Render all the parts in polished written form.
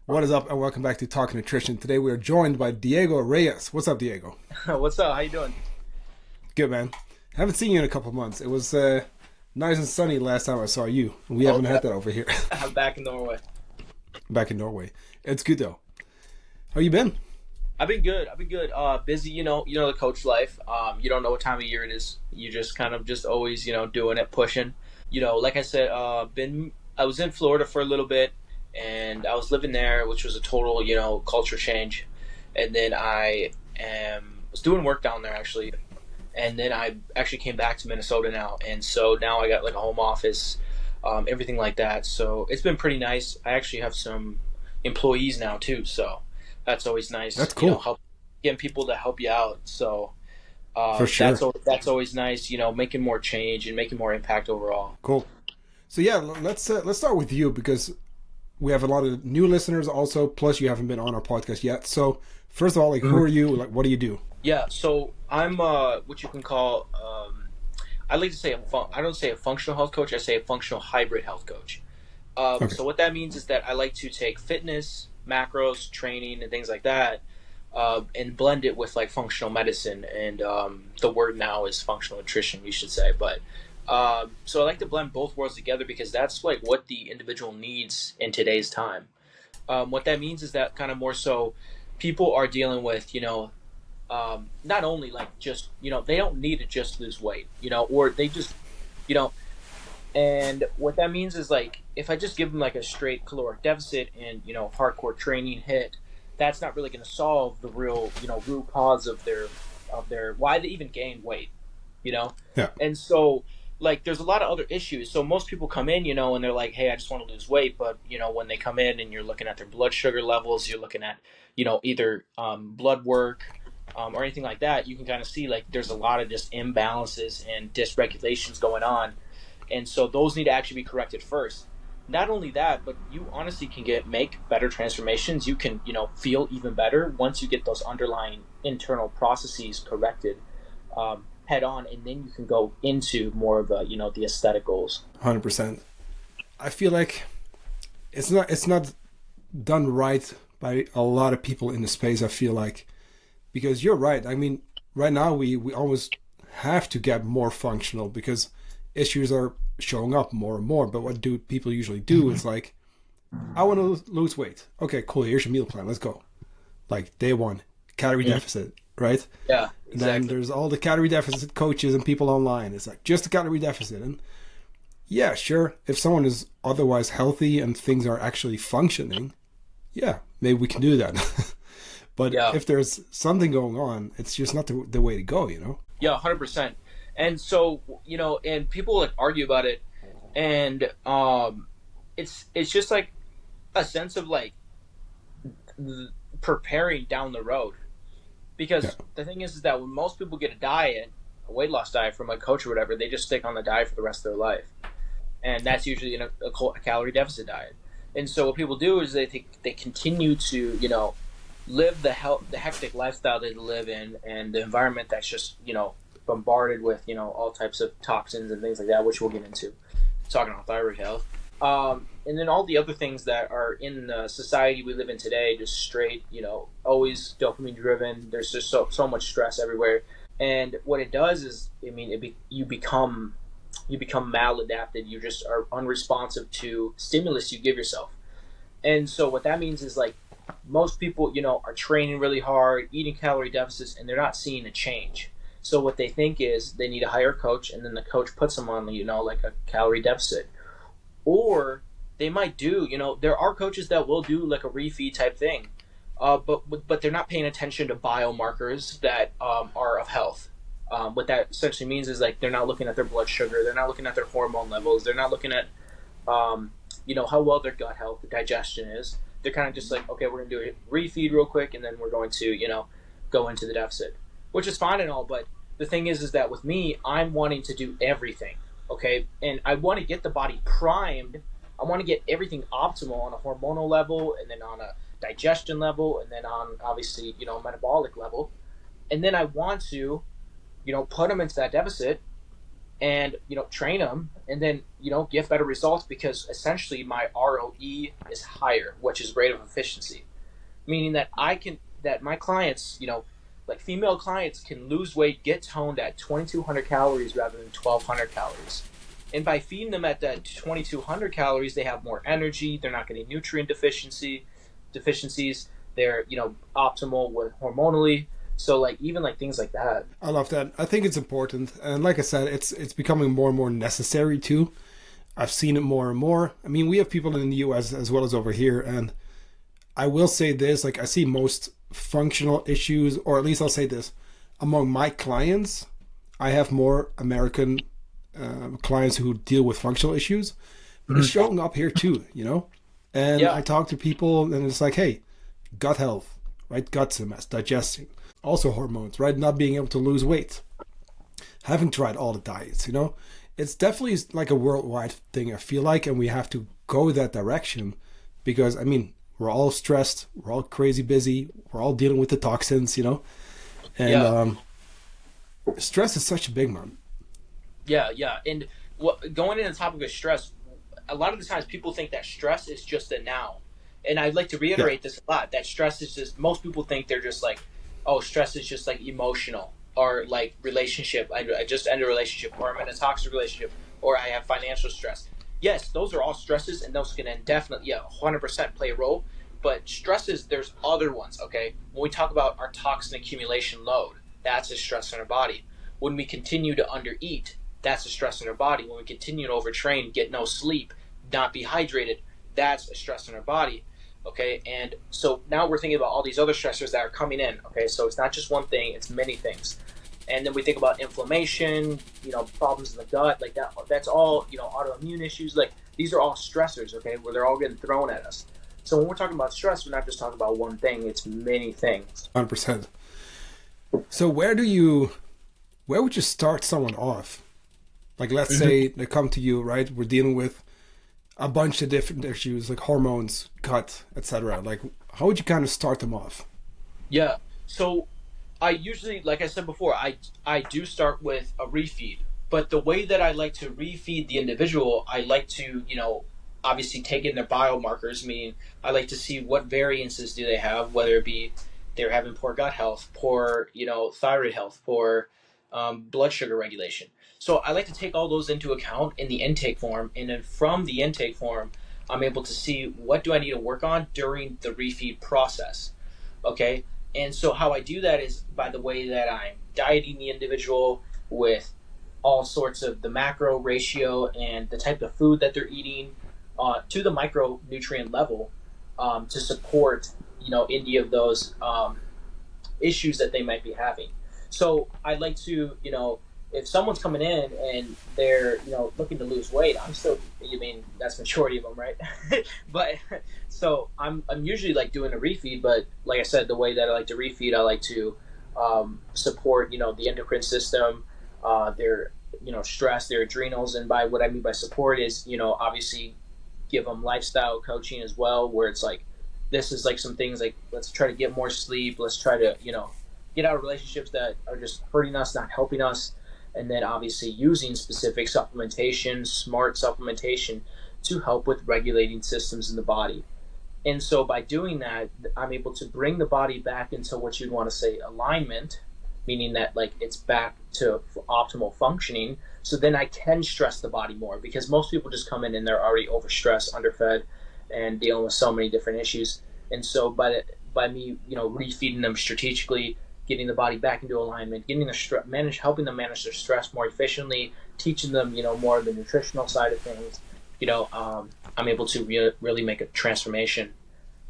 What is up, and welcome back to Talk Nutrition. Today we are joined by Diego Reyes. What's up, Diego? What's up? How you doing? Good, man. Haven't seen you in a couple of months. It was nice and sunny last time I saw you. We haven't had that over here. I'm back in Norway. Back in Norway. It's good though. How you been? I've been good. Busy. The coach life. You don't know what time of year it is. You just kind of just always, doing it, pushing. Like I said, I was in Florida for a little bit, and I was living there, which was a total, culture change. And then was doing work down there actually, and then I actually came back to Minnesota now, and so now I got like a home office, everything like that. So it's been pretty nice. I actually have some employees now too, so that's always nice. That's cool. Help getting people to help you out. So for sure, that's always nice. Making more change and making more impact overall. Cool. So yeah, let's start with you because we have a lot of new listeners also. Plus, you haven't been on our podcast yet. So first of all, who are you? Like, what do you do? Yeah, so I'm what you can call I like to say I don't say a functional health coach. I say a functional hybrid health coach. Okay. So what that means is that I like to take fitness, macros, training, and things like that, and blend it with like functional medicine. And the word now is functional nutrition, you should say. But so I like to blend both worlds together because that's like what the individual needs in today's time. What that means is that kind of more so people are dealing with, not only like just, they don't need to just lose weight, or they just, and what that means is like, if I just give them like a straight caloric deficit and, hardcore training hit, that's not really going to solve the real, root cause of their, why they even gain weight, Yeah. And so like, there's a lot of other issues. So most people come in, and they're like, hey, I just want to lose weight. But, when they come in and you're looking at their blood sugar levels, you're looking at, either blood work, or anything like that, you can kind of see like there's a lot of just imbalances and dysregulations going on. And so those need to actually be corrected first. Not only that, but you honestly can make better transformations. You can, feel even better once you get those underlying internal processes corrected head on, and then you can go into more of the aesthetic goals. 100%. I feel like it's not done right by a lot of people in the space. I feel like, because you're right. I mean, right now we almost have to get more functional because issues are showing up more and more. But what do people usually do? It's like, I want to lose weight. Okay, cool. Here's your meal plan. Let's go. Like day one, calorie deficit, right? Yeah, exactly. And then there's all the calorie deficit coaches and people online. It's like just a calorie deficit. And yeah, sure. If someone is otherwise healthy and things are actually functioning, yeah, maybe we can do that. But if there's something going on, it's just not the way to go, Yeah, 100%. And so, and people like argue about it, and it's just like a sense of like preparing down the road. Because the thing is that when most people get a weight loss diet from a coach or whatever, they just stick on the diet for the rest of their life. And that's usually a calorie deficit diet. And so what people do is they continue to, live the hectic lifestyle they live in, and the environment that's just bombarded with all types of toxins and things like that, which we'll get into talking about thyroid health, and then all the other things that are in the society we live in today, just straight always dopamine driven. There's just so much stress everywhere, and what it does is, I mean, you become maladapted. You just are unresponsive to stimulus you give yourself. And so what that means is like, most people, are training really hard, eating calorie deficits, and they're not seeing a change. So what they think is they need to hire a coach, and then the coach puts them on, like a calorie deficit. Or they might do, there are coaches that will do like a refeed type thing, but they're not paying attention to biomarkers that are of health. What that essentially means is like they're not looking at their blood sugar, they're not looking at their hormone levels, they're not looking at, how well their gut health, the digestion is. They're kind of just like, okay, we're going to do a refeed real quick, and then we're going to, go into the deficit, which is fine and all. But the thing is that with me, I'm wanting to do everything, okay? And I want to get the body primed. I want to get everything optimal on a hormonal level, and then on a digestion level, and then on, obviously, metabolic level. And then I want to, put them into that deficit and train them, and then get better results, because essentially my ROE is higher, which is rate of efficiency, meaning that my clients, like female clients, can lose weight, get toned at 2,200 calories rather than 1,200 calories. And by feeding them at that 2,200 calories, they have more energy. They're not getting nutrient deficiencies. They're optimal with hormonally. So like even like things like that. I love that. I think it's important, and like I said, it's becoming more and more necessary too. I've seen it more and more. I mean, we have people in the US as well as over here, and I will say this, like I see most functional issues, or at least I'll say this, among my clients, I have more American clients who deal with functional issues, but it's showing up here too, And Yeah. I talk to people, and it's like, hey, gut health, right? Gut MS, digesting, also hormones, right? Not being able to lose weight, having tried all the diets. It's definitely like a worldwide thing, I feel like, and we have to go that direction because, I mean, we're all stressed, we're all crazy busy, we're all dealing with the toxins. And Yeah. stress is such a big one. Yeah. And going into the topic of stress, a lot of the times people think that stress is just a noun. And I'd like to Yeah, reiterate this a lot, that stress is just, most people think they're just like, oh, stress is just like emotional, or like relationship. I just ended a relationship, or I'm in a toxic relationship, or I have financial stress. Yes, those are all stresses, and those can indefinitely, 100% play a role. But stresses, there's other ones, okay? When we talk about our toxin accumulation load, that's a stress in our body. When we continue to undereat, that's a stress in our body. When we continue to overtrain, get no sleep, not be hydrated, that's a stress in our body. Okay, and so now we're thinking about all these other stressors that are coming in. Okay, so it's not just one thing, it's many things. And then we think about inflammation, problems in the gut, like that. That's all, autoimmune issues. Like these are all stressors, okay, where they're all getting thrown at us. So when we're talking about stress, we're not just talking about one thing; it's many things. 100%. So where would you start someone off? Like, let's say they come to you, right? We're dealing with a bunch of different issues like hormones, gut, etc. Like, how would you kind of start them off? Yeah. So I usually, like I said before, I do start with a refeed. But the way that I like to refeed the individual, I like to, obviously take in their biomarkers, meaning I like to see what variances do they have, whether it be they're having poor gut health, poor, thyroid health, poor blood sugar regulation. So I like to take all those into account in the intake form, and then from the intake form, I'm able to see what do I need to work on during the refeed process. Okay, and so how I do that is by the way that I'm dieting the individual with all sorts of the macro ratio and the type of food that they're eating, to the micronutrient level, to support any of those issues that they might be having. So I'd like to, if someone's coming in and they're, looking to lose weight, I'm still, that's majority of them, right? But so I'm usually like doing a refeed, but like I said, the way that I like to refeed, I like to support, the endocrine system, their, stress, their adrenals. And by what I mean by support is, obviously give them lifestyle coaching as well, where it's like, this is like some things like, let's try to get more sleep. Let's try to, get out of relationships that are just hurting us, not helping us. And then obviously using specific supplementation, smart supplementation to help with regulating systems in the body. And so by doing that, I'm able to bring the body back into what you'd want to say alignment, meaning that like it's back to optimal functioning. So then I can stress the body more, because most people just come in and they're already overstressed, underfed, and dealing with so many different issues. And so by me, refeeding them strategically, getting the body back into alignment, getting the helping them manage their stress more efficiently, teaching them, more of the nutritional side of things, I'm able to really make a transformation.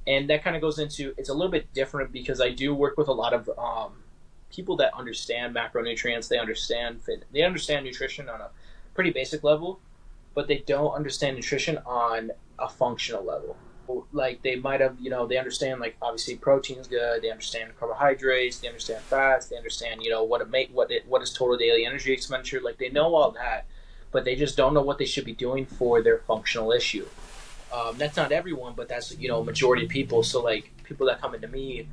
And that kind of goes into, it's a little bit different because I do work with a lot of people that understand macronutrients. They understand nutrition on a pretty basic level, but they don't understand nutrition on a functional level. Like they might have, they understand like obviously protein's good. They understand carbohydrates. They understand fats. They understand, what is total daily energy expenditure. Like they know all that, but they just don't know what they should be doing for their functional issue. That's not everyone, but that's majority of people. So like people that come into me,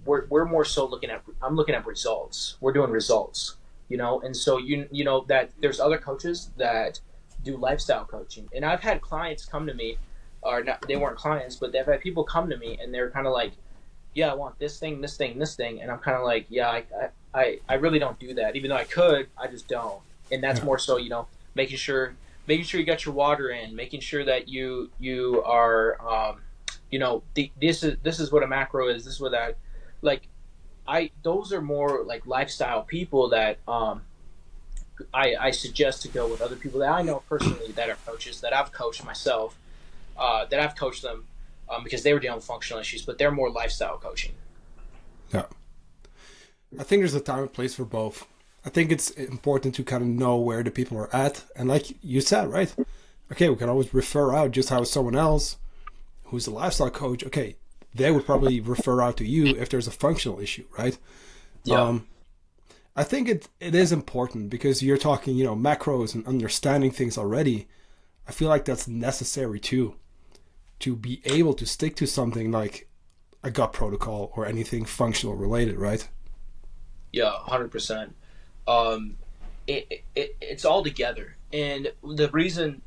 we're more so I'm looking at results. We're doing results. And so you know that there's other coaches that do lifestyle coaching, and I've had clients come to me, or not, they weren't clients, but they've had people come to me and they're kind of like, yeah, I want this thing, this thing, this thing, and I'm kind of like, yeah, I really don't do that, even though I could, I just don't. And that's Yeah. more so, making sure you got your water in, making sure that you are, this is what a macro is, this is what that, like, those are more like lifestyle people that I suggest to go with other people that I know personally that are coaches that I've coached myself, that I've coached them because they were dealing with functional issues, but they're more lifestyle coaching. Yeah. I think there's a time and place for both. I think it's important to kind of know where the people are at. And like you said, right? Okay, we can always refer out just how someone else who's a lifestyle coach, okay, they would probably refer out to you if there's a functional issue, right? Yeah. I think it is important because you're talking, macros and understanding things already. I feel like that's necessary too, to be able to stick to something like a gut protocol or anything functional related, right? Yeah, 100%. It's all together, and the reason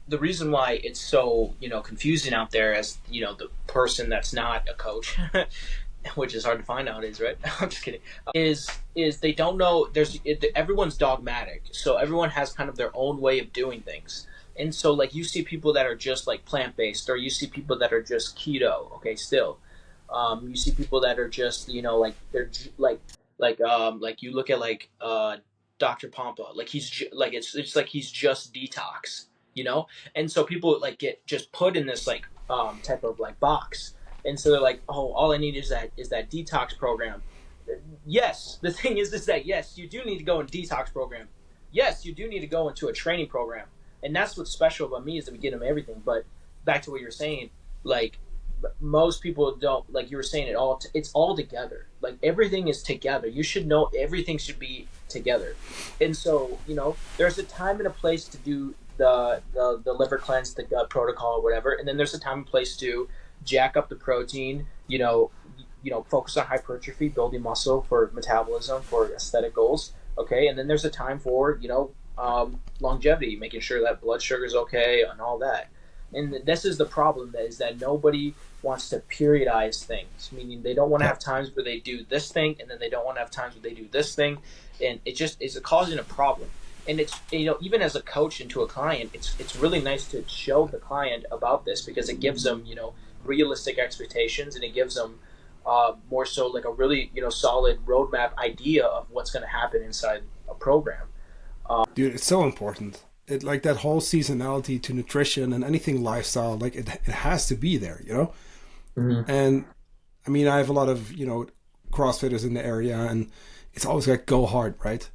why it's so confusing out there as the person that's not a coach, which is hard to find nowadays, right? I'm just kidding. Is they don't know? Everyone's dogmatic, so everyone has kind of their own way of doing things. And so, like, you see people that are just like plant based, or you see people that are just keto. Okay, still, you see people that are just like they're like you look at like Dr. Pompa, like like it's like he's just detox, and so people like get just put in this like type of like box, and so they're like, oh, all I need is that detox program. Yes, the thing is that yes, you do need to go in detox program. Yes, you do need to go into a training program, and that's what's special about me is the beginning of everything. But back to what you're saying, like most people don't, like you were saying, it's all together, like everything is together. You should know everything should be together. And so there's a time and a place to do the liver cleanse, the gut protocol, or whatever, and then there's a time and place to jack up the protein, focus on hypertrophy, building muscle for metabolism, for aesthetic goals. Okay, and then there's a time for longevity, making sure that blood sugar is okay and all that. And this is the problem, that is that nobody wants to periodize things, meaning they don't want to have times where they do this thing and then they don't want to have times where they do this thing, and it just is causing a problem. And it's even as a coach and to a client, it's really nice to show the client about this, because it gives them realistic expectations, and it gives them more so like a really solid roadmap idea of what's going to happen inside a program. Dude, it's so important. It, like, that whole seasonality to nutrition and anything lifestyle, like it has to be there, Mm-hmm. And I mean, I have a lot of CrossFitters in the area, and it's always like go hard, right?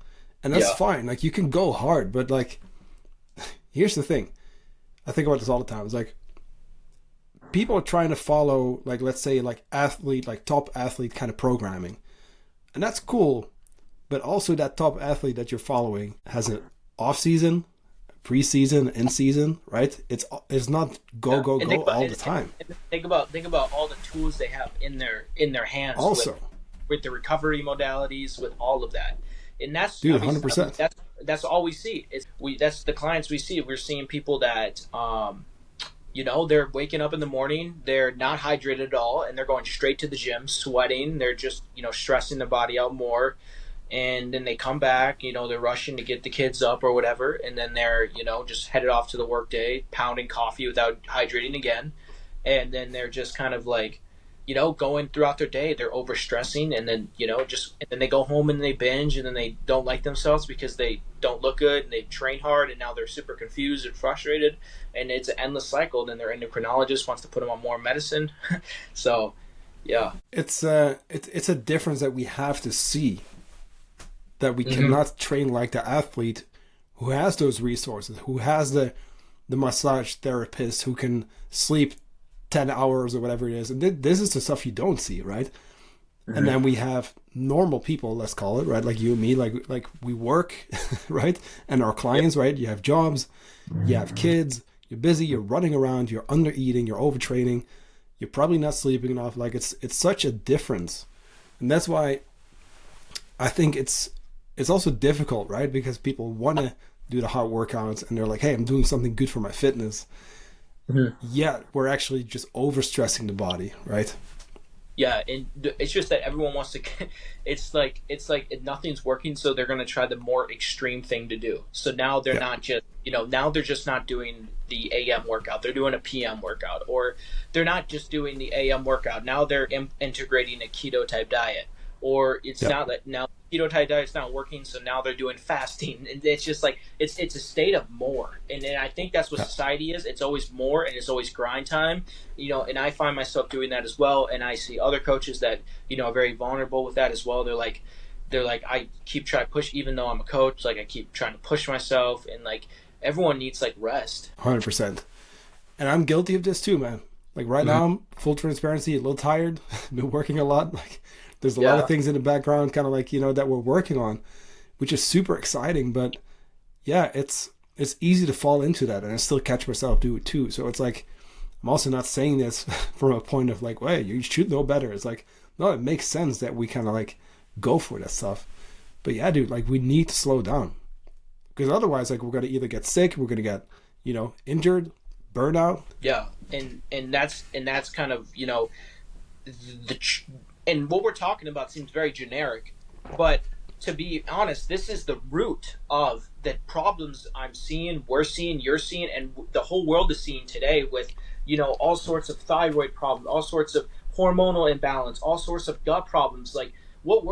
And that's fine. Like, you can go hard, but like, here's the thing. I think about this all the time. It's like people are trying to follow, like, let's say like athlete, like top athlete kind of programming, and that's cool. But also that top athlete that you're following has an off season, preseason, in season, right? It's not go all the time. And think about all the tools they have in their hands. Also, with the recovery modalities, with all of that, and that's, dude, 100%. That's all we see. That's the clients we see. We're seeing people that they're waking up in the morning, they're not hydrated at all, and they're going straight to the gym, sweating. They're just stressing their body out more. And then they come back, they're rushing to get the kids up or whatever, and then they're, just headed off to the workday, pounding coffee without hydrating again. And then they're just kind of like, going throughout their day, they're overstressing, and then, and then they go home and they binge, and then they don't like themselves because they don't look good, and they train hard, and now they're super confused and frustrated, and it's an endless cycle. Then their endocrinologist wants to put them on more medicine. So, yeah. It's a difference that we have to see. That we cannot train like the athlete who has those resources, who has the massage therapist who can sleep 10 hours or whatever it is. And this is the stuff you don't see, right? Mm-hmm. And then we have normal people, let's call it, right? Like you and me, like we work, right? And our clients, right? You have jobs, you have kids, you're busy, you're running around, you're under eating, you're overtraining, you're probably not sleeping enough. Like it's such a difference. And that's why I think it's it's also difficult, right? Because people want to do the hard workouts and they're like, hey, I'm doing something good for my fitness. Mhm. Yet we're actually just overstressing the body, right? Yeah, and it's just that everyone wants to. It's like nothing's working, so they're going to try the more extreme thing to do. So now they're Yeah. not just now they're just not doing the AM workout. They're doing a PM workout, or they're not just doing the AM workout. Now they're integrating a keto type diet, or it's Yeah. not that now keto type diet's not working, so now they're doing fasting. And it's just like it's a state of more, and I think that's what Yeah. society is. It's always more, and it's always grind time. And I find myself doing that as well. And I see other coaches that, are very vulnerable with that as well. They're like, I keep trying to push, even though I'm a coach, like I keep trying to push myself, and like everyone needs like rest. 100%. And I'm guilty of this too, man. Like right Mm-hmm. now, I'm full transparency, a little tired. Been working a lot. Like there's a lot of Yeah. things in the background, kind of like, that we're working on, which is super exciting. But yeah, it's easy to fall into that, and I still catch myself do it too. So it's like, I'm also not saying this from a point of like, well, you should know better. It's like, no, it makes sense that we kind of like go for that stuff. But yeah, dude, like we need to slow down because otherwise, like we're gonna either get sick, we're gonna get, injured, burnout. Yeah. And that's kind of, the and what we're talking about seems very generic, but to be honest, this is the root of the problems I'm seeing, we're seeing, you're seeing, and the whole world is seeing today with, all sorts of thyroid problems, all sorts of hormonal imbalance, all sorts of gut problems. Like what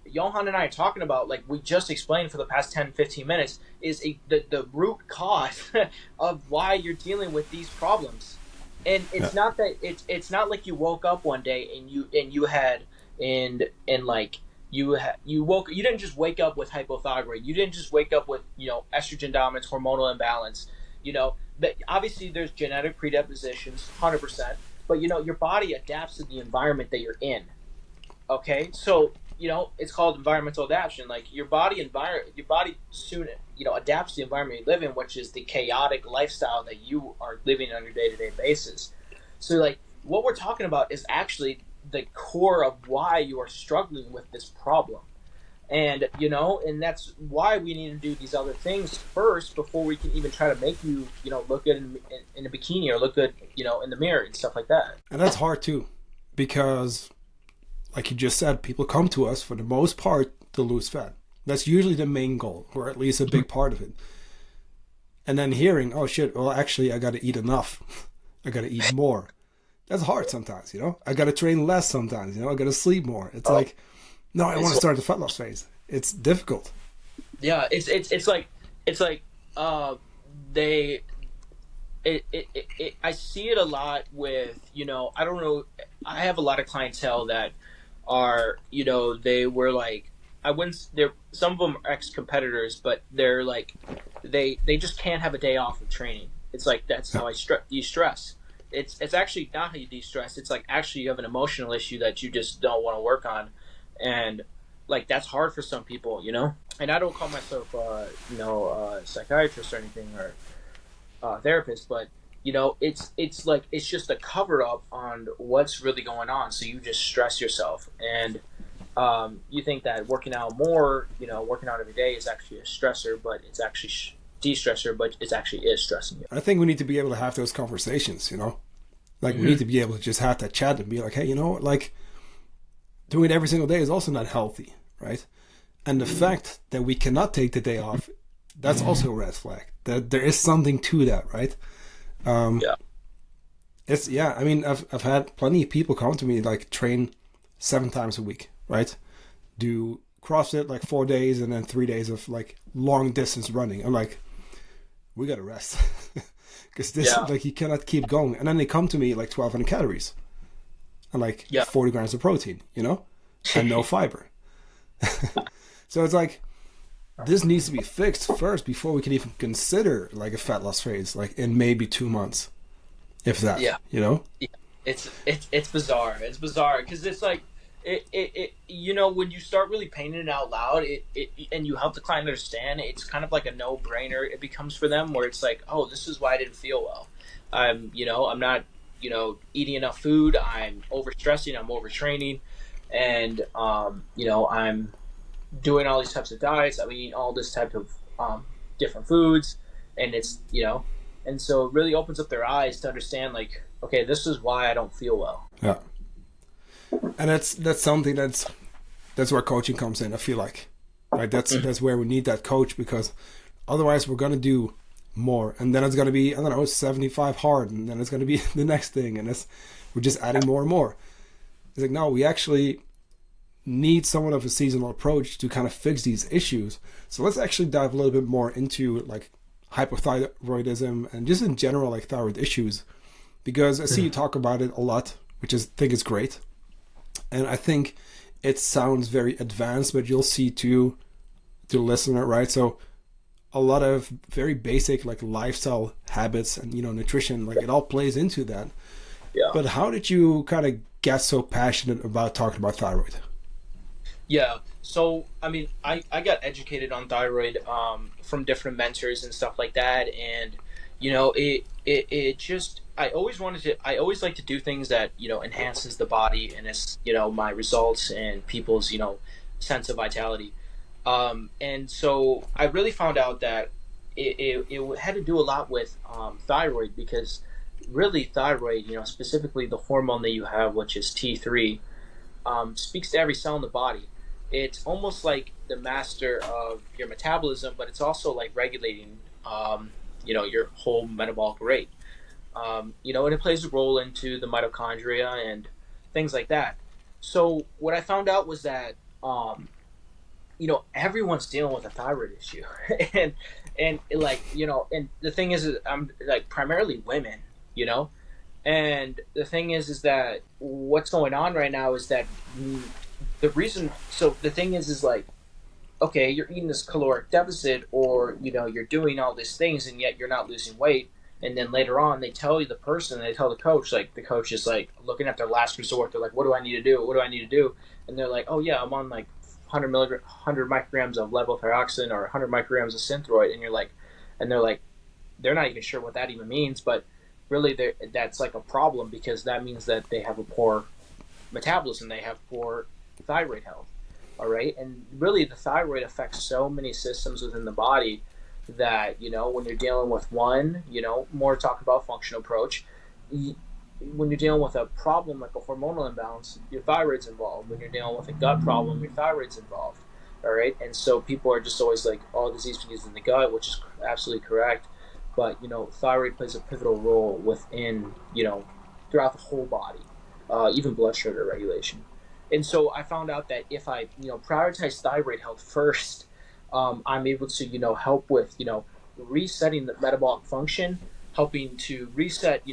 Johan and I are talking about, like we just explained for the past 10, 15 minutes, is the root cause of why you're dealing with these problems. And Yeah, it's not that it's not like you woke up one day and you had and like you didn't just wake up with hypothyroid. You didn't just wake up with estrogen dominance, hormonal imbalance. But obviously there's genetic predispositions, 100%. But your body adapts to the environment that you're in. Okay, so it's called environmental adaptation. Like your body soon adapts to the environment you live in, which is the chaotic lifestyle that you are living on your day to day basis. So like what we're talking about is actually the core of why you are struggling with this problem. And that's why we need to do these other things first before we can even try to make you look good in a bikini, or look good in the mirror and stuff like that. and that's hard too, because like you just said, people come to us for the most part to lose fat. That's usually the main goal, or at least a big part of it. And then hearing, oh shit, well actually I got to eat enough, I got to eat more. That's hard sometimes, I got to train less sometimes, I got to sleep more. It's Oh, like, no, I want it's to start the fat loss phase. It's difficult. yeah, it's like they I see it a lot with I don't know, I have a lot of clientele that are they were like, I wouldn't, they're, some of them are ex-competitors, but they're like they just can't have a day off of training. It's like that's Yeah. how I de-stress. It's actually not how you de-stress. It's like actually you have an emotional issue that you just don't want to work on. And like that's hard for some people. And I don't call myself psychiatrist or anything, or therapist, but it's like it's just a cover up on what's really going on. So you just stress yourself, and you think that working out more, working out every day is actually a stressor, but it's actually de-stressor, but it actually is stressing you. I think we need to be able to have those conversations. Like we need Mm-hmm. to be able to just have that chat and be like, hey, like doing it every single day is also not healthy, right? And the fact that we cannot take the day off, that's also a red flag. That there is something to that, right? Um, Yeah. it's yeah. I mean, I've had plenty of people come to me like train 7 times a week, right? Do CrossFit like 4 days and then 3 days of like long distance running. I'm like, we gotta rest because this Yeah. like you cannot keep going. And then they come to me like 1,200 calories and like Yeah. 40 grams of protein, and no fiber. So it's like this needs to be fixed first before we can even consider like a fat loss phase, like in maybe 2 months, if that. Yeah. Yeah. It's bizarre. It's bizarre because it's like when you start really painting it out loud, and you help the client understand, it's kind of like a no brainer. It becomes for them where it's like, oh, this is why I didn't feel well. I'm not eating enough food. I'm overstressing. I'm overtraining, and doing all these types of diets. I'm eating all this type of different foods, and it's and so it really opens up their eyes to understand like, okay, this is why I don't feel well. Yeah, and that's something that's where coaching comes in. I feel like, right? That's where we need that coach, because otherwise we're gonna do more, and then it's gonna be, I don't know, 75 hard, and then it's gonna be the next thing, and we're just adding more and more. It's like, no, we actually need somewhat of a seasonal approach to kind of fix these issues. So let's actually dive a little bit more into like hypothyroidism and just in general like thyroid issues, because I see you talk about it a lot, which I think is great. And I think it sounds very advanced, but you'll see to the listener, right? So a lot of very basic like lifestyle habits and nutrition, like it all plays into that. Yeah. But how did you kind of get so passionate about talking about thyroid? Yeah. So, I mean, I got educated on thyroid from different mentors and stuff like that. And, it just, I always like to do things that, enhances the body and it's, my results and people's, sense of vitality. And so I really found out that it had to do a lot with thyroid, because really thyroid, specifically the hormone that you have, which is T3, speaks to every cell in the body. It's almost like the master of your metabolism, but it's also like regulating, your whole metabolic rate. And it plays a role into the mitochondria and things like that. So what I found out was that, everyone's dealing with a thyroid issue, and like, and the thing is, I'm like primarily women, and the thing is that what's going on right now is that the reason. So the thing is like, okay, you're eating this caloric deficit, or you're doing all these things, and yet you're not losing weight. And then later on, they tell they tell the coach, like the coach is like looking at their last resort. They're like, what do I need to do? What do I need to do? And they're like, oh yeah, I'm on like 100 micrograms of levothyroxine or 100 micrograms of synthroid, and they're like, they're not even sure what that even means, but really that's like a problem, because that means that they have a poor metabolism, they have poor thyroid health. All right, and really the thyroid affects so many systems within the body that when you're dealing with one, more talk about functional approach. When you're dealing with a problem like a hormonal imbalance, your thyroid's involved. When you're dealing with a gut problem, your thyroid's involved. All right, and so people are just always like, "Oh, disease begins in the gut," which is absolutely correct. But thyroid plays a pivotal role within throughout the whole body, even blood sugar regulation. And so I found out that if I prioritize thyroid health first, I'm able to help with resetting the metabolic function, helping to reset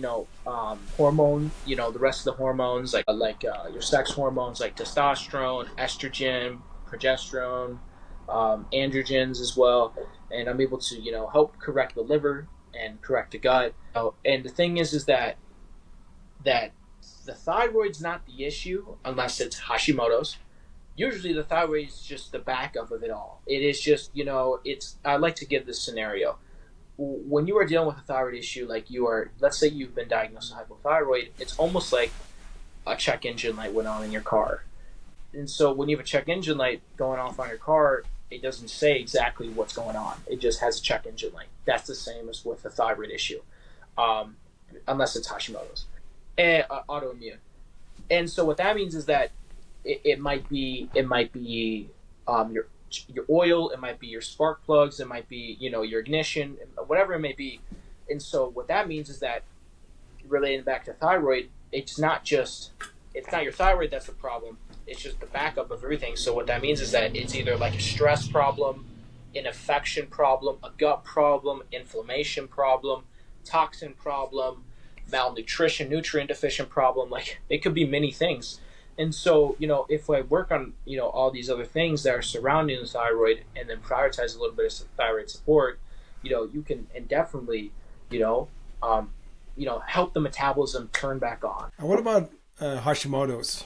hormone, the rest of the hormones like your sex hormones like testosterone, estrogen, progesterone, androgens as well. And I'm able to help correct the liver and correct the gut. And the thing is that the thyroid's not the issue unless it's Hashimoto's. Usually the thyroid is just the backup of it all. It is just, I like to give this scenario. When you are dealing with a thyroid issue, like let's say you've been diagnosed with hypothyroid, it's almost like a check engine light went on in your car. And so when you have a check engine light going off on your car, it doesn't say exactly what's going on. It just has a check engine light. That's the same as with the thyroid issue, unless it's Hashimoto's and autoimmune. And so what that means is that it might be your oil, it might be your spark plugs, it might be your ignition, whatever it may be. And so what that means is that, relating back to thyroid, it's not your thyroid that's the problem. It's just the backup of everything. So what that means is that it's either like a stress problem, an infection problem, a gut problem, inflammation problem, toxin problem, malnutrition, nutrient deficient problem. Like, it could be many things. And so, if I work on, all these other things that are surrounding the thyroid, and then prioritize a little bit of thyroid support, you can and definitely, help the metabolism turn back on. And what about Hashimoto's?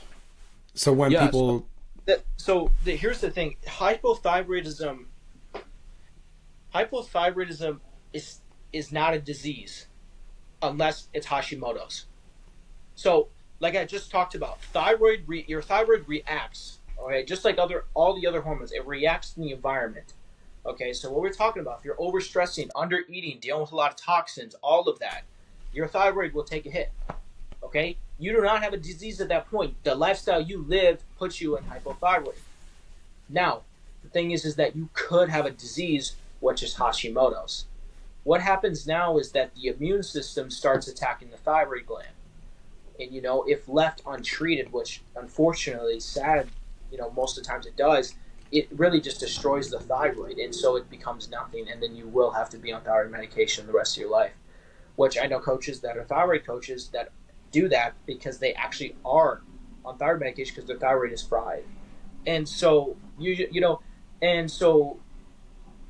So when Yeah. people... Here's the thing: hypothyroidism is not a disease unless it's Hashimoto's. So, like I just talked about, your thyroid reacts Okay, just like all the other hormones, it reacts to the environment. Okay, so what we're talking about, if you're overstressing, under eating, dealing with a lot of toxins, all of that, your thyroid will take a hit. Okay, you do not have a disease at that point. The lifestyle you live puts you in hypothyroid. Now, the thing is that you could have a disease which is Hashimoto's. What happens now is that the immune system starts attacking the thyroid gland, and if left untreated, which unfortunately, sad, most of the times it does, it really just destroys the thyroid, and so it becomes nothing, and then you will have to be on thyroid medication the rest of your life. Which I know coaches that are thyroid coaches that do that because they actually are on thyroid medication because their thyroid is fried, and so and so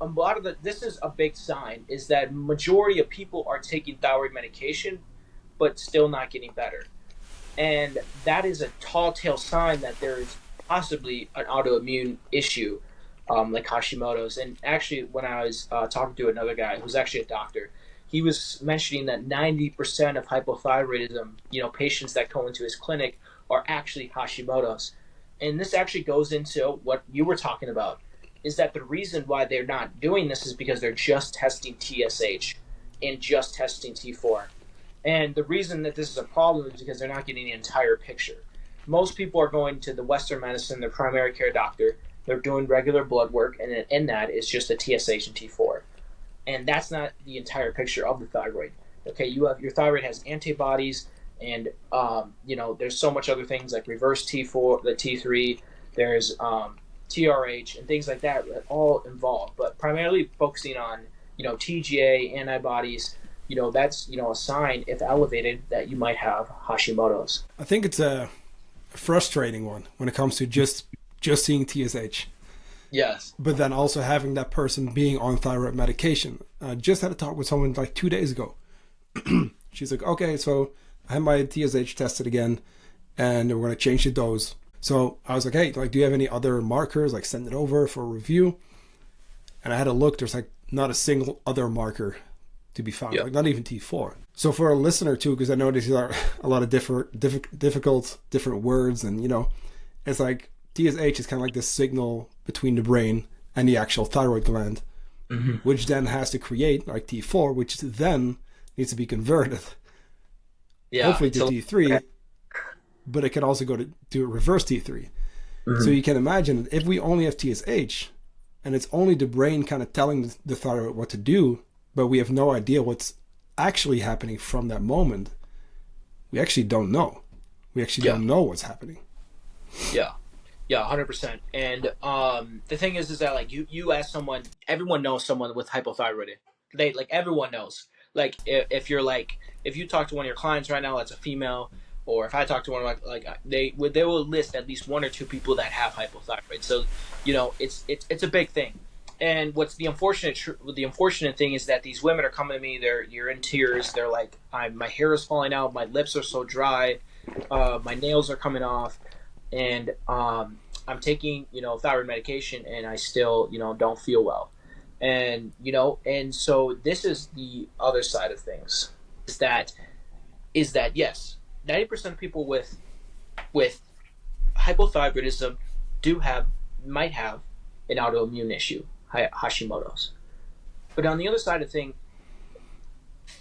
a lot of this is a big sign is that majority of people are taking thyroid medication, but still not getting better. And that is a tall tale sign that there is possibly an autoimmune issue, like Hashimoto's. And actually, when I was talking to another guy who's actually a doctor, he was mentioning that 90% of hypothyroidism, patients that go into his clinic are actually Hashimoto's. And this actually goes into what you were talking about, is that the reason why they're not doing this is because they're just testing TSH and just testing T4. And the reason that this is a problem is because they're not getting the entire picture. Most people are going to the Western medicine, their primary care doctor, they're doing regular blood work, and in that is just the TSH and T4. And that's not the entire picture of the thyroid. Okay, your thyroid has antibodies, and there's so much other things like reverse T4, the T3, there's TRH and things like that all involved, but primarily focusing on TGA antibodies. That's a sign, if elevated, that you might have Hashimoto's. I think it's a frustrating one when it comes to just seeing TSH. Yes. But then also having that person being on thyroid medication. I just had a talk with someone like 2 days ago. She's like, okay, so I had my TSH tested again, and we're going to change the dose. So I was like, hey, do you have any other markers? Send it over for review. And I had a look. There's not a single other marker to be found. Yep. Not even T4. So for a listener too, because I know these are a lot of different words, and it's like TSH is kind of like this signal between the brain and the actual thyroid gland, which then has to create T4, which then needs to be converted. Yeah, hopefully to T3. But it can also go to reverse T3. So you can imagine if we only have TSH and it's only the brain kind of telling the thyroid what to do, but we have no idea what's actually happening from that moment, we actually don't know. We actually don't know what's happening. Yeah. Yeah, 100%. And the thing is that you ask someone, everyone knows someone with hypothyroid. Everyone knows. If you talk to one of your clients right now that's a female, or if I talk to one of they will list at least one or two people that have hypothyroid. So, it's a big thing. And what's the unfortunate thing is that these women are coming to me. You're in tears. They're like, my hair is falling out. My lips are so dry. My nails are coming off, and I'm taking thyroid medication, and I still don't feel well. And and so this is the other side of things. Is that yes, 90% of people with hypothyroidism might have an autoimmune issue, Hashimoto's. But on the other side of things,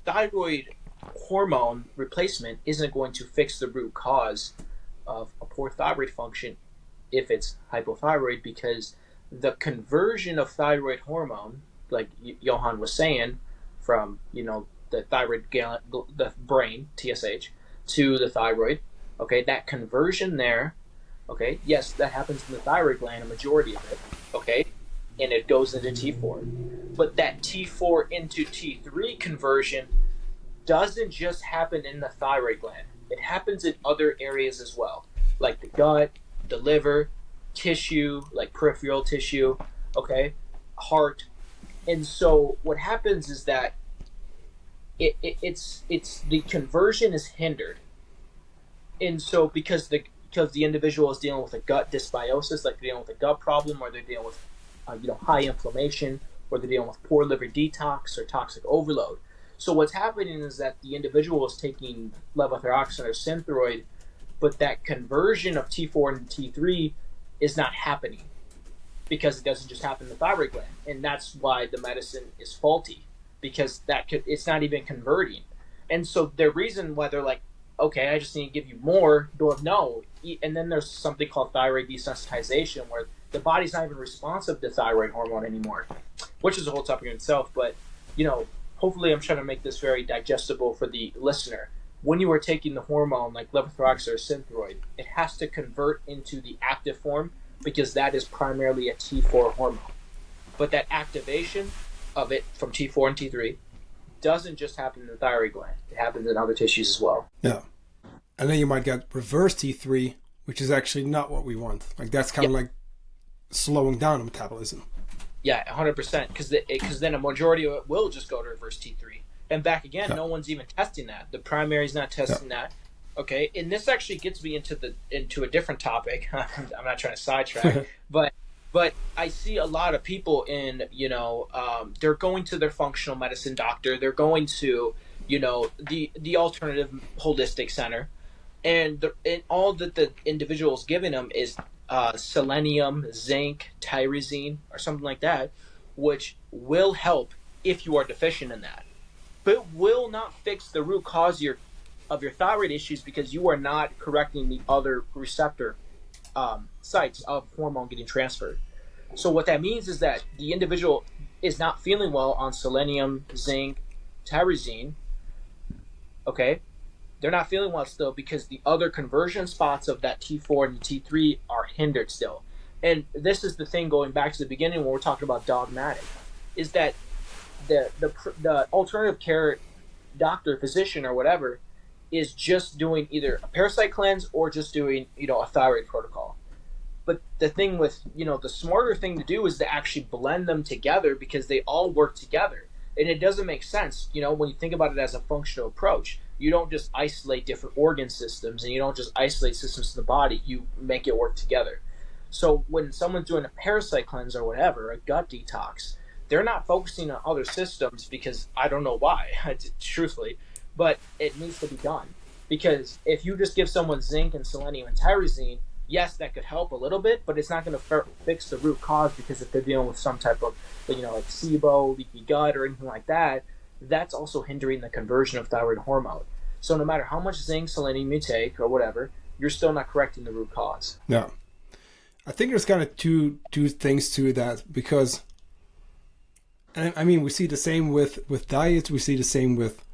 thyroid hormone replacement isn't going to fix the root cause of a poor thyroid function if it's hypothyroid, because the conversion of thyroid hormone, like Johan was saying, from the thyroid the brain TSH to the thyroid, okay, that conversion there, okay, yes, that happens in the thyroid gland, a majority of it, okay, and it goes into T4, but that T4 into T3 conversion doesn't just happen in the thyroid gland. It happens in other areas as well, like the gut, the liver, tissue, like peripheral tissue, okay, heart. And so what happens is that it's the conversion is hindered. And so because the individual is dealing with a gut dysbiosis, like they're dealing with a gut problem, or they're dealing with high inflammation, or they're dealing with poor liver detox or toxic overload. So what's happening is that the individual is taking levothyroxine or Synthroid, but that conversion of T4 and T3 is not happening because it doesn't just happen in the thyroid gland, and that's why the medicine is faulty because it's not even converting. And so the reason why they're like, okay, I just need to give you more, no. And then there's something called thyroid desensitization where the body's not even responsive to thyroid hormone anymore, which is a whole topic in itself. But, hopefully I'm trying to make this very digestible for the listener. When you are taking the hormone like levothyroxine or Synthroid, it has to convert into the active form because that is primarily a T4 hormone. But that activation of it from T4 and T3 doesn't just happen in the thyroid gland. It happens in other tissues as well. Yeah. And then you might get reverse T3, which is actually not what we want. Like that's kind of like slowing down metabolism. Yeah, 100%. Because then a majority of it will just go to reverse T3. And back again, no one's even testing that. The primary's not testing that. Okay, and this actually gets me into a different topic. I'm not trying to sidetrack, but I see a lot of people they're going to their functional medicine doctor. They're going to, the alternative holistic center, and all that the individual's giving them is selenium, zinc, tyrosine, or something like that, which will help if you are deficient in that. But it will not fix the root cause of your thyroid issues because you are not correcting the other receptor sites of hormone getting transferred. So what that means is that the individual is not feeling well on selenium, zinc, tyrosine. Okay? They're not feeling well still because the other conversion spots of that T4 and T3 are hindered still. And this is the thing going back to the beginning when we're talking about dogmatic, is that the alternative care doctor, physician, or whatever is just doing either a parasite cleanse or just doing, a thyroid protocol. But the thing with, the smarter thing to do is to actually blend them together because they all work together. And it doesn't make sense, when you think about it as a functional approach. You don't just isolate different organ systems and you don't just isolate systems in the body. You make it work together. So when someone's doing a parasite cleanse or whatever, a gut detox, they're not focusing on other systems because I don't know why, truthfully, but it needs to be done. Because if you just give someone zinc and selenium and tyrosine, yes, that could help a little bit, but it's not going to fix the root cause because if they're dealing with some type of, like SIBO, leaky gut, or anything like that, that's also hindering the conversion of thyroid hormone. So no matter how much zinc, selenium you take or whatever, you're still not correcting the root cause. Yeah. I think there's kind of two things to that because, I mean, we see the same with diet. We see the same with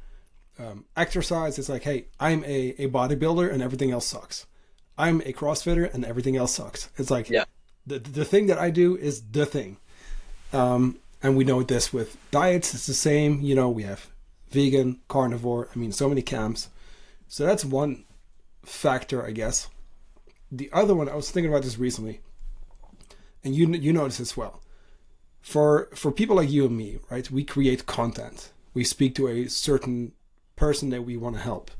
exercise. It's like, hey, I'm a bodybuilder and everything else sucks. I'm a CrossFitter and everything else sucks. It's like the thing that I do is the thing. And we know this with diets. It's the same. We have vegan, carnivore. I mean, so many camps. So that's one factor, I guess. The other one, I was thinking about this recently, and you know this as well. For people like you and me, right? We create content. We speak to a certain person that we want to help.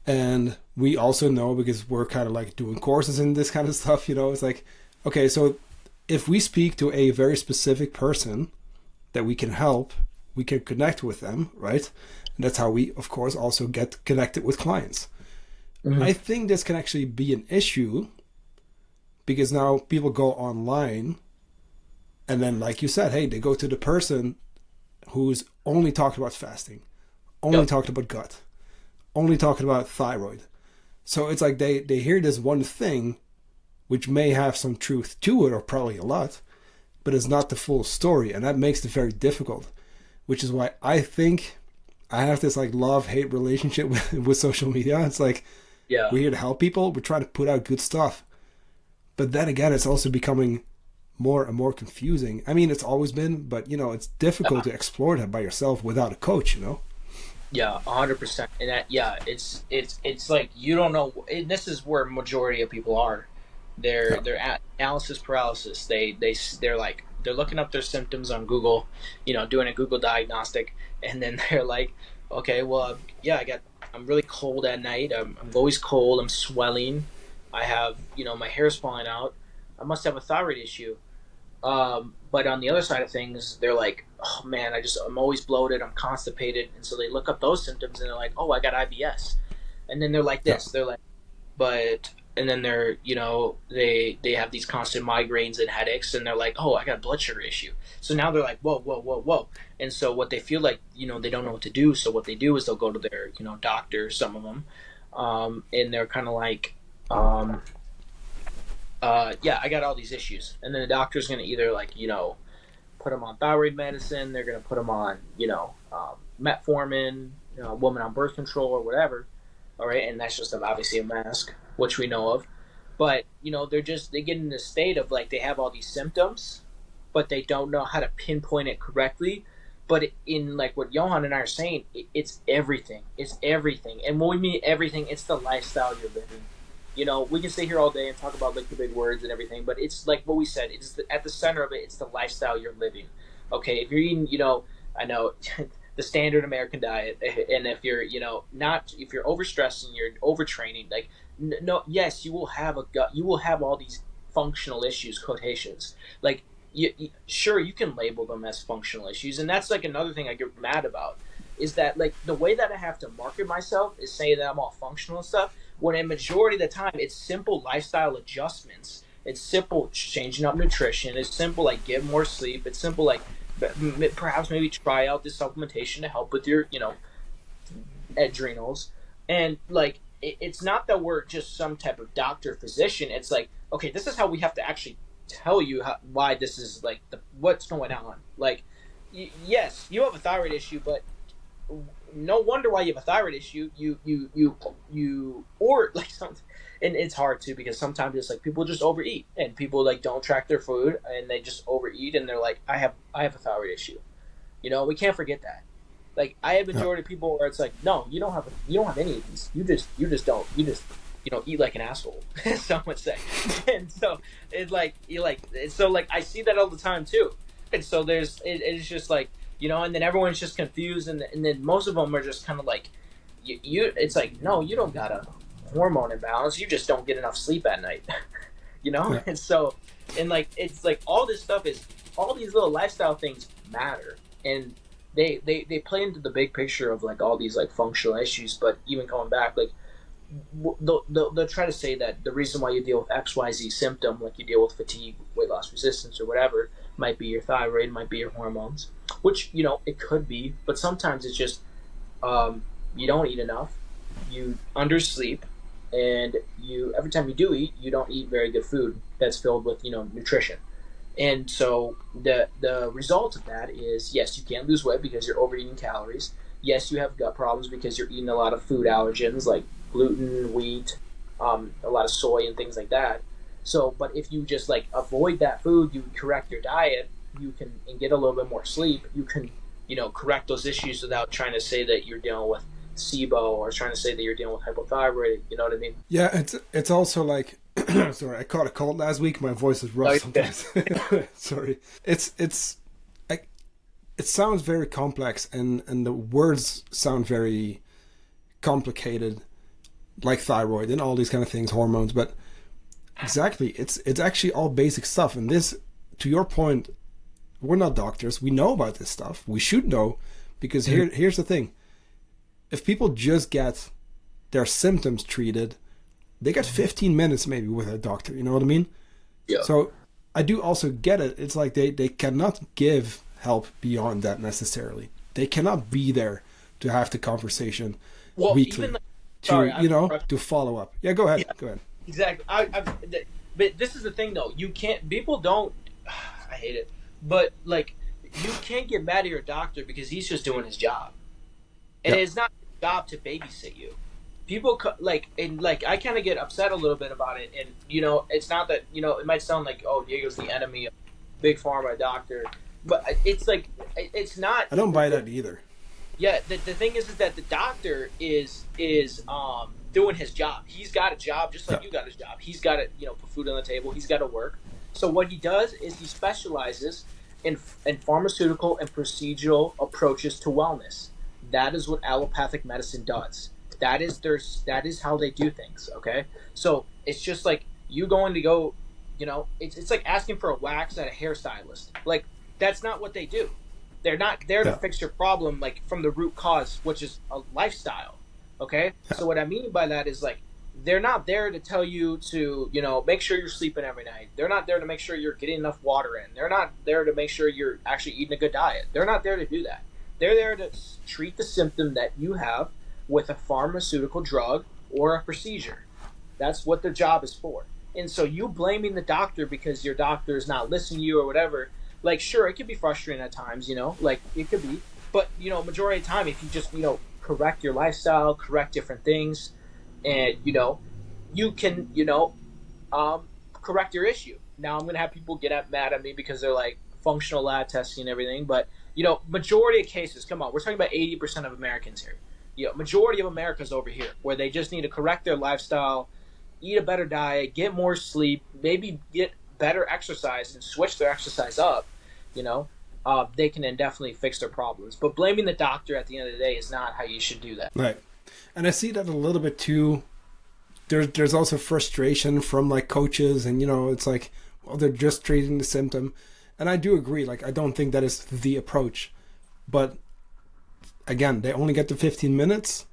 And we also know, because we're kind of like doing courses and this kind of stuff, it's like, okay, so if we speak to a very specific person that we can help, we can connect with them, right? And that's how we, of course, also get connected with clients. Mm-hmm. I think this can actually be an issue because now people go online and then, like you said, hey, they go to the person who's only talked about fasting, only talked about gut, only talking about thyroid. So it's like they hear this one thing, which may have some truth to it, or probably a lot, but it's not the full story. And that makes it very difficult, which is why I think I have this like love-hate relationship with social media. It's like, we're here to help people. We're trying to put out good stuff. But then again, it's also becoming more and more confusing. I mean, it's always been, but it's difficult to explore that by yourself without a coach, Yeah, 100%. And that, it's like you don't know. And this is where majority of people are. They're at analysis paralysis. They're looking up their symptoms on Google, doing a Google diagnostic, and then they're like, okay, well, I'm really cold at night. I'm always cold. I'm swelling. I have, my hair's falling out. I must have a thyroid issue. But on the other side of things, they're like, oh man, I'm always bloated. I'm constipated. And so they look up those symptoms and they're like, oh, I got IBS. And then they're like this. They're like, but and then they're, they have these constant migraines and headaches, and they're like, oh, I got a blood sugar issue. So now they're like, whoa, whoa, whoa, whoa. And so what they feel like, they don't know what to do. So what they do is they'll go to their, doctor, some of them, and they're kind of like, yeah, I got all these issues. And then the doctor's going to either like, put them on thyroid medicine. They're going to put them on, metformin, woman on birth control or whatever. All right. And that's just obviously a mask, which we know of. But, they get in this state of like, they have all these symptoms, but they don't know how to pinpoint it correctly. But in like what Johan and I are saying, it's everything. It's everything. And when we mean everything, it's the lifestyle you're living. We can stay here all day and talk about like the big words and everything, but it's like what we said. It's at the center of it. It's the lifestyle you're living. Okay, if you're eating, I know the standard American diet, and if you're, if you're overstressing, you're overtraining. Like, no, yes, you will have you will have all these functional issues, quotations. Like, sure, you can label them as functional issues, and that's like another thing I get mad about. Is that like the way that I have to market myself is saying that I'm all functional and stuff, when a majority of the time it's simple lifestyle adjustments. It's simple changing up nutrition. It's simple like get more sleep. It's simple like perhaps maybe try out this supplementation to help with your adrenals. And like it's not that we're just some type of doctor physician. It's like, okay, this is how we have to actually tell you why this is like what's going on. Like yes, you have a thyroid issue, but no wonder why you have a thyroid issue. Or like something, and it's hard too because sometimes it's like people just overeat and people like don't track their food and they just overeat and they're like, I have a thyroid issue. We can't forget that. Like I have majority of people where it's like, no, you don't have any of these. You just don't eat like an asshole. Some would say, and so it's like I see that all the time too, and so it's just like. And then everyone's just confused, and then most of them are just kind of like, it's like, no, you don't got a hormone imbalance, you just don't get enough sleep at night, Yeah. And so, and like, it's like all this stuff is, all these little lifestyle things matter, and they play into the big picture of like all these like functional issues, but even coming back, like, they'll try to say that the reason why you deal with XYZ symptom, like you deal with fatigue, weight loss resistance, or whatever, might be your thyroid, might be your hormones, which, it could be, but sometimes it's just you don't eat enough, you undersleep, and every time you do eat, you don't eat very good food that's filled with, nutrition. And so the result of that is, yes, you can't lose weight because you're overeating calories. Yes, you have gut problems because you're eating a lot of food allergens like gluten, wheat, a lot of soy and things like that. So, but if you just like avoid that food, you correct your diet, you can and get a little bit more sleep, you can, correct those issues without trying to say that you're dealing with SIBO or trying to say that you're dealing with hypothyroid. You know what I mean? Yeah, it's also like, sorry, I caught a cold last week. My voice is rough sometimes. Sorry. It sounds very complex and the words sound very complicated, like thyroid and all these kind of things, hormones, but exactly, it's actually all basic stuff. And this, to your point, we're not doctors. We know about this stuff. We should know, because here's the thing. If people just get their symptoms treated, they get 15 minutes maybe with a doctor. You know what I mean? Yeah. So I do also get it. It's like they cannot give help beyond that necessarily. They cannot be there to have the conversation weekly to follow up. Yeah, go ahead. Yeah. Go ahead. Exactly. But this is the thing, though. You can't. People don't. I hate it. But like, you can't get mad at your doctor because he's just doing his job, and it's not his job to babysit you. People I kind of get upset a little bit about it, and it's not that it might sound like, oh, Diego's the enemy of big pharma doctor, but it's like it's not. I don't buy that either. Yeah, the thing is that the doctor is doing his job. He's got a job just like you got his job. He's got to put food on the table. He's got to work. So what he does is he specializes in pharmaceutical and procedural approaches to wellness. That is what allopathic medicine does. That is how they do things. Okay, so it's just like you going to go, it's like asking for a wax at a hairstylist. Like that's not what they do. They're not there to fix your problem like from the root cause, which is a lifestyle. Okay, so what I mean by that is like they're not there to tell you to, make sure you're sleeping every night. They're not there to make sure you're getting enough water in. They're not there to make sure you're actually eating a good diet. They're not there to do that. They're there to treat the symptom that you have with a pharmaceutical drug or a procedure. That's what their job is for. And so you blaming the doctor because your doctor is not listening to you or whatever, like, sure, it could be frustrating at times, like it could be, but, majority of the time, if you just, correct your lifestyle, correct different things, and, you can, correct your issue. Now I'm going to have people get mad at me because they're like functional lab testing and everything, but, majority of cases, come on, we're talking about 80% of Americans here. Majority of America's over here where they just need to correct their lifestyle, eat a better diet, get more sleep, maybe get better exercise and switch their exercise up, they can then definitely fix their problems. But blaming the doctor at the end of the day is not how you should do that. Right. And I see that a little bit too. There's also frustration from like coaches and, it's like, well, they're just treating the symptom. And I do agree. Like, I don't think that is the approach. But again, they only get to 15 minutes.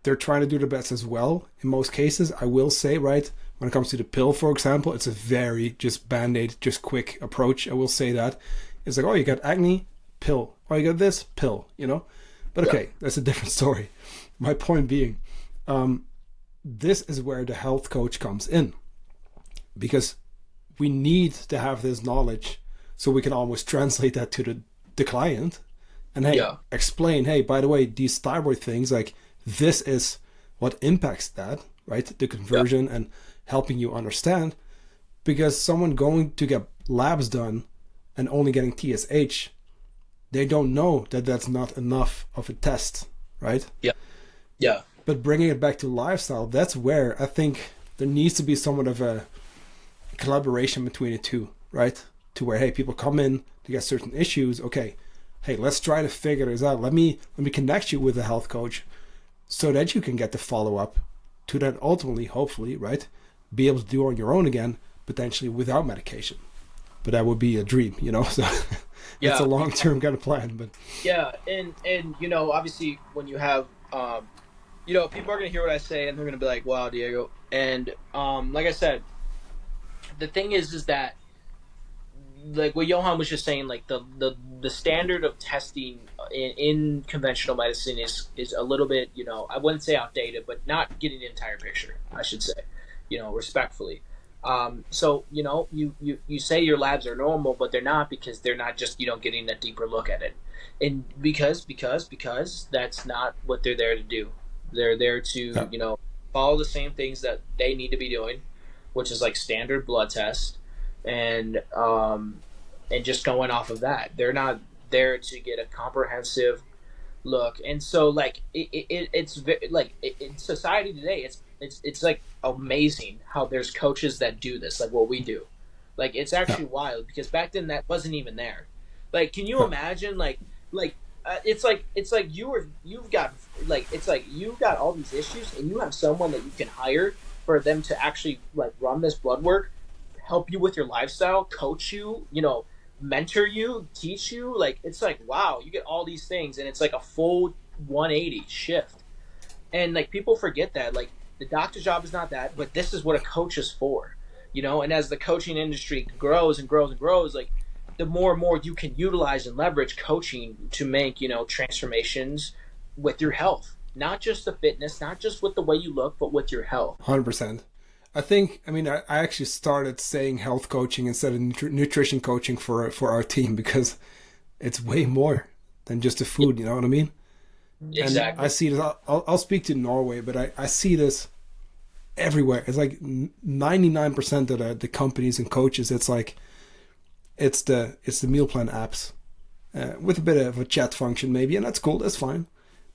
They're trying to do the best as well. In most cases, I will say, right, when it comes to the pill, for example, it's a very just band-aid, just quick approach. I will say that. It's like, oh, you got acne, pill. Oh, you got this, pill, But okay, that's a different story. My point being, this is where the health coach comes in. Because we need to have this knowledge so we can almost translate that to the client. And hey, explain, hey, by the way, these thyroid things, like, this is what impacts that, right? The conversion and helping you understand. Because someone going to get labs done and only getting TSH, they don't know that that's not enough of a test, right? Yeah. Yeah. But bringing it back to lifestyle, that's where I think there needs to be somewhat of a collaboration between the two, right? To where, hey, people come in to get certain issues. Okay, hey, let's try to figure this out. Let me connect you with a health coach so that you can get the follow-up to then ultimately, hopefully, right, be able to do on your own again, potentially without medication. But that would be a dream, so it's a long-term kind of plan. But and obviously when you have people are going to hear what I say and they're going to be like, wow, Diego. And like I said, the thing is that, like what Johan was just saying, like the standard of testing in conventional medicine is a little bit, I wouldn't say outdated, but not getting the entire picture, I should say, respectfully. So, you say your labs are normal, but they're not, because they're not just, getting a deeper look at it. And because that's not what they're there to do. They're there to, follow the same things that they need to be doing, which is like standard blood test and just going off of that. They're not there to get a comprehensive look. And so like it's like in society today, it's like amazing how there's coaches that do this, like what we do. Like, it's actually wild, because back then that wasn't even there. Like, can you imagine it's like you've got all these issues and you have someone that you can hire for them to actually like run this blood work, help you with your lifestyle, coach you, mentor you, teach you. Like, it's like, wow, you get all these things and it's like a full 180 shift. And like, people forget that, like, the doctor's job is not that, but this is what a coach is for, and as the coaching industry grows and grows and grows, like, the more and more you can utilize and leverage coaching to make, transformations with your health, not just the fitness, not just with the way you look, but with your health. 100%. I actually started saying health coaching instead of nutrition coaching for our team, because it's way more than just the food, you know what I mean? Exactly. And I see this, I'll speak to Norway, but I see this everywhere. It's like 99% of the companies and coaches, it's like, it's the meal plan apps with a bit of a chat function maybe, and that's cool, that's fine.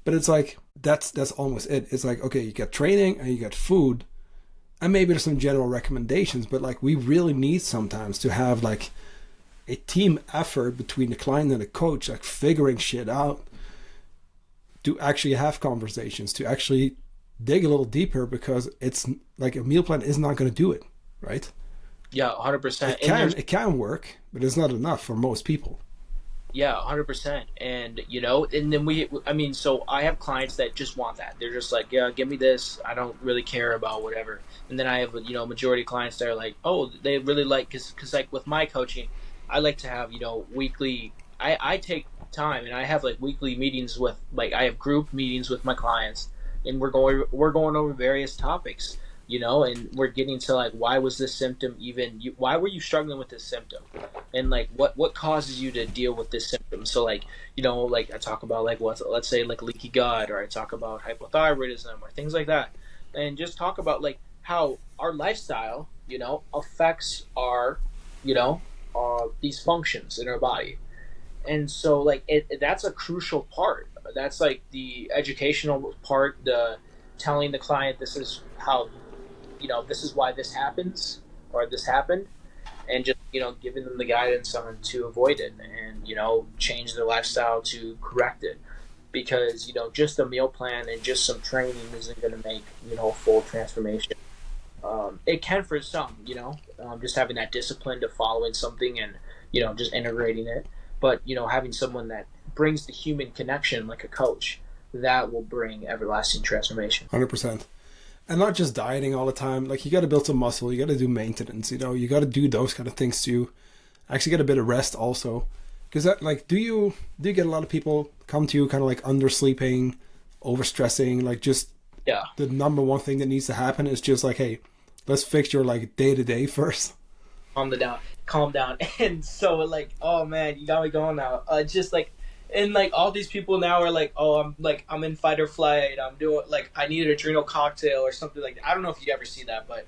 But it's like, that's almost it. It's like, okay, you got training and you got food, and maybe there's some general recommendations, but like, we really need sometimes to have like a team effort between the client and the coach, like figuring shit out, to actually have conversations, to actually dig a little deeper, because it's like a meal plan is not going to do it, right? Yeah, 100%. It can work, but it's not enough for most people. Yeah, 100%. And and then I mean, so I have clients that just want that. They're just like, yeah, give me this. I don't really care about whatever. And then I have majority of clients that are like, oh, they really like, because like with my coaching, I like to have weekly. I take time and I have like weekly meetings with, like, I have group meetings with my clients, and we're going over various topics. And we're getting to like, why was this symptom even? Why were you struggling with this symptom? And like, what causes you to deal with this symptom? So like, like I talk about like, let's say like leaky gut, or I talk about hypothyroidism or things like that, and just talk about like how our lifestyle affects our you know these functions in our body. And so like, that's a crucial part. That's like the educational part, the telling the client, this is how, this is why this happens, or this happened, and just giving them the guidance on to avoid it, and change their lifestyle to correct it. Because just a meal plan and just some training isn't going to make a full transformation. It can for some, just having that discipline to following something, and just integrating it. But having someone that brings the human connection, like a coach, that will bring everlasting transformation. 100%. And not just dieting all the time. Like, you got to build some muscle. You got to do maintenance. You got to do those kind of things too. Actually, get a bit of rest also. Because that, like, do you get a lot of people come to you kind of like undersleeping, overstressing? Like, just Yeah. the number one thing that needs to happen is just like, hey, let's fix your like day to day first. Calm down. And so like, oh man, you got me going now. Just like, and like all these people now are like, oh, I'm in fight or flight. I'm doing like, I need an adrenal cocktail or something like that. I don't know if you ever see that, but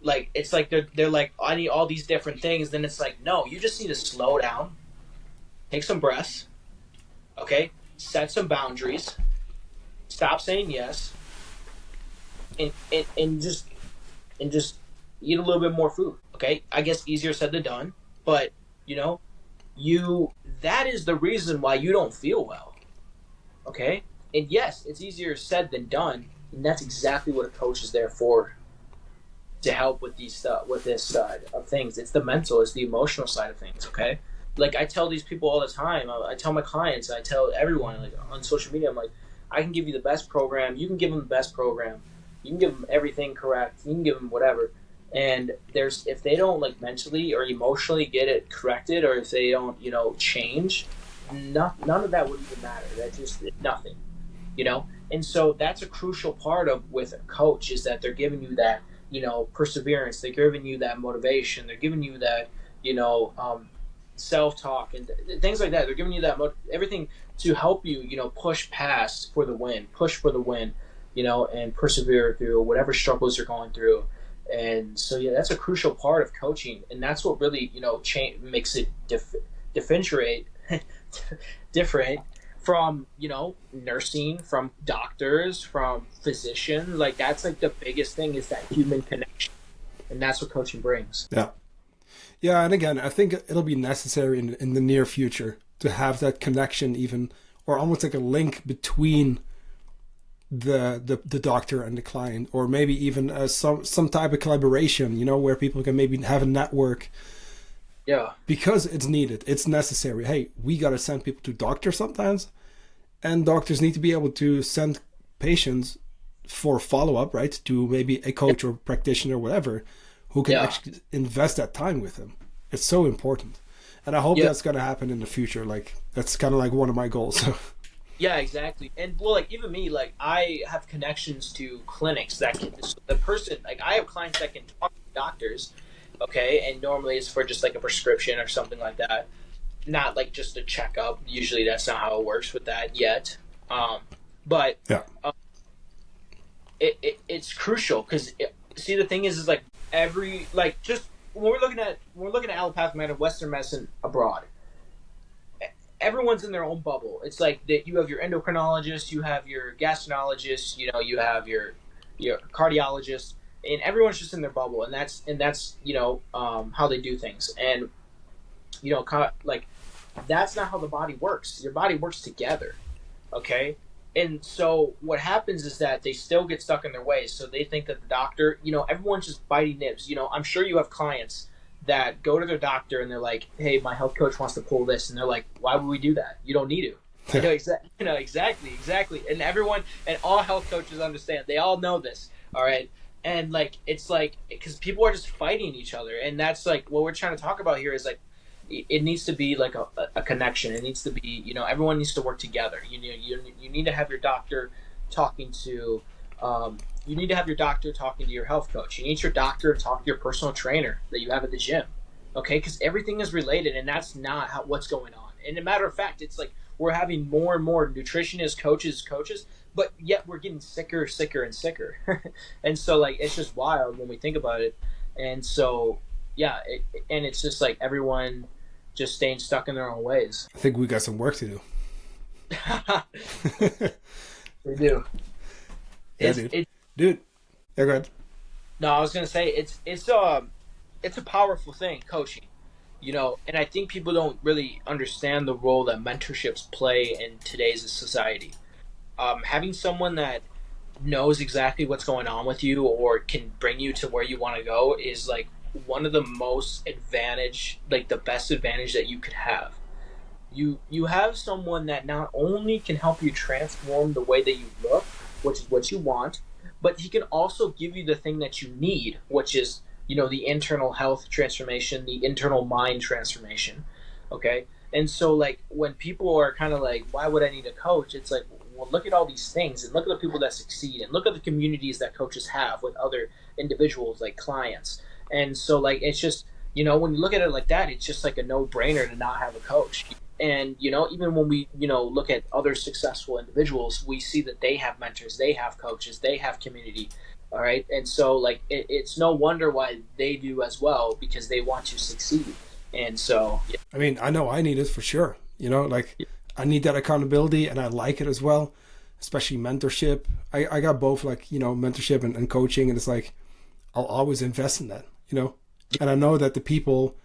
like, it's like they're like, I need all these different things. Then it's like, no, you just need to slow down, take some breaths, okay, set some boundaries, stop saying yes, and just eat a little bit more food. Okay, I guess easier said than done, but you know, you that is the reason why you don't feel well. Okay, and yes, it's easier said than done, and that's exactly what a coach is there for, to help with with this side of things. It's the mental, it's the emotional side of things. Okay, like I tell these people all the time. I tell my clients, I tell everyone, like on social media, I'm like, I can give you the best program. You can give them the best program. You can give them everything correct. You can give them whatever. And if they don't like mentally or emotionally get it corrected, or if they don't, change, none of that would even matter. That's just nothing. And so that's a crucial part of with a coach, is that they're giving you that, perseverance. They're giving you that motivation. They're giving you that, self-talk and things like that. They're giving you that everything to help you, push past for the win, push for the win, and persevere through whatever struggles you're going through. And so, yeah, that's a crucial part of coaching, and that's what really, makes it differentiate, different from, nursing, from doctors, from physicians. Like, that's like the biggest thing, is that human connection, and that's what coaching brings. Yeah. Yeah, and again, I think it'll be necessary in the near future to have that connection, even, or almost like a link between the doctor and the client, or maybe even some type of collaboration, where people can maybe have a network. Yeah. Because it's needed, it's necessary. Hey, we got to send people to doctors sometimes, and doctors need to be able to send patients for follow-up, right, to maybe a coach or practitioner or whatever, who can actually invest that time with them. It's so important. And I hope that's going to happen in the future. Like, that's kind of like one of my goals. Yeah, exactly. And well, like even me, like I have connections to clinics that can, the person, like I have clients that can talk to doctors, okay, and normally it's for just like a prescription or something like that, not like just a checkup. Usually that's not how it works with that yet. But yeah, it's crucial, because see, the thing is like every, like, just when we're looking at allopathic medicine, Western medicine abroad, everyone's in their own bubble. It's like that you have your endocrinologist, you have your gastroenterologist, you have your cardiologist, and everyone's just in their bubble, and that's how they do things. And like, that's not how the body works. Your body works together, okay? And so what happens is that they still get stuck in their ways. So they think that the doctor, everyone's just biting nibs. I'm sure you have clients that go to their doctor and they're like, "Hey, my health coach wants to pull this," and they're like, "Why would we do that? You don't need to." I know exactly. And everyone and all health coaches understand. They all know this. All right. And like it's like because people are just fighting each other, and that's like what we're trying to talk about here is like it needs to be like a connection. It needs to be everyone needs to work together. You need to have your doctor talking to you need to have your doctor talking to your health coach. You need your doctor to talk to your personal trainer that you have at the gym. Okay, because everything is related, and that's not what's going on. And a matter of fact, it's like we're having more and more nutritionists, coaches, but yet we're getting sicker and sicker. And so like it's just wild when we think about it. And so yeah, and it's just like everyone just staying stuck in their own ways. I think we got some work to do. We do. Yeah, dude. Yeah, go ahead. No, I was gonna say it's a powerful thing, coaching. And I think people don't really understand the role that mentorships play in today's society. Having someone that knows exactly what's going on with you or can bring you to where you want to go is like one of the most the best advantage that you could have. You have someone that not only can help you transform the way that you look, which is what you want, but he can also give you the thing that you need, which is the internal health transformation, the internal mind transformation. Okay. And so like when people are kind of like, why would I need a coach? It's like, well, look at all these things and look at the people that succeed and look at the communities that coaches have with other individuals like clients. And so like, it's just, when you look at it like that, it's just like a no brainer to not have a coach. And, even when we, look at other successful individuals, we see that they have mentors, they have coaches, they have community. All right. And so like, it's no wonder why they do as well, because they want to succeed. And so, yeah. I mean, I know I need it for sure. I need that accountability and I like it as well, especially mentorship. I got both like, mentorship and coaching. And it's like, I'll always invest in that, and I know that the people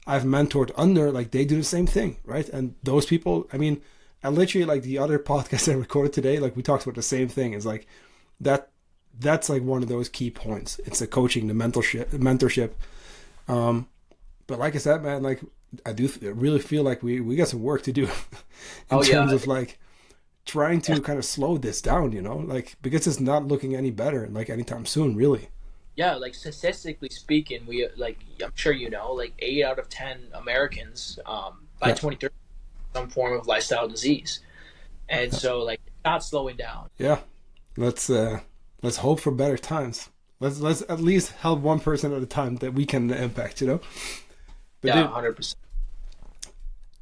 I've mentored under, like they do the same thing. Right. And those people, I mean, I literally like the other podcast I recorded today, like we talked about the same thing. It's like that's like one of those key points. It's the coaching, the mentorship. But like I said, man, like I do really feel like we got some work to do in terms of like trying to kind of slow this down, like because it's not looking any better like anytime soon, really. Yeah, like statistically speaking, we like I'm sure like 8 out of 10 Americans by 2030 some form of lifestyle disease, and so like it's not slowing down. Yeah, let's hope for better times. Let's at least help one person at a time that we can impact, But yeah, 100%.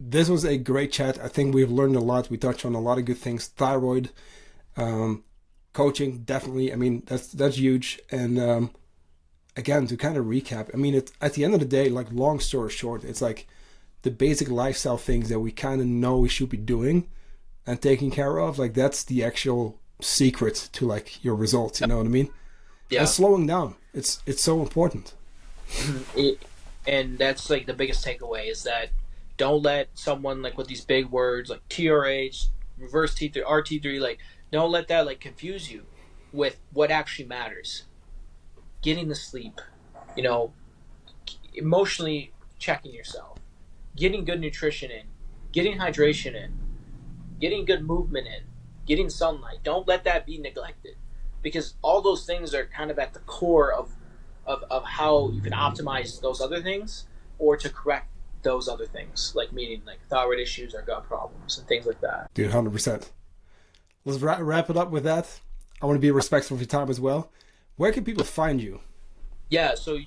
This was a great chat. I think we've learned a lot. We touched on a lot of good things. Thyroid, coaching, definitely. I mean, that's huge. And again, to kind of recap, I mean, at the end of the day, like long story short, it's like the basic lifestyle things that we kind of know we should be doing and taking care of. Like that's the actual secret to like your results. You know what I mean? Yeah. And slowing down. It's so important. And that's like the biggest takeaway is that don't let someone like with these big words like TRH, reverse T3, RT3, like don't let that like confuse you with what actually matters. Getting the sleep, emotionally checking yourself, getting good nutrition in, getting hydration in, getting good movement in, getting sunlight. Don't let that be neglected, because all those things are kind of at the core of how you can optimize those other things or to correct those other things, like meaning like thyroid issues or gut problems and things like that. Dude, 100%. Let's wrap it up with that. I want to be respectful of your time as well. Where can people find you? Yeah, so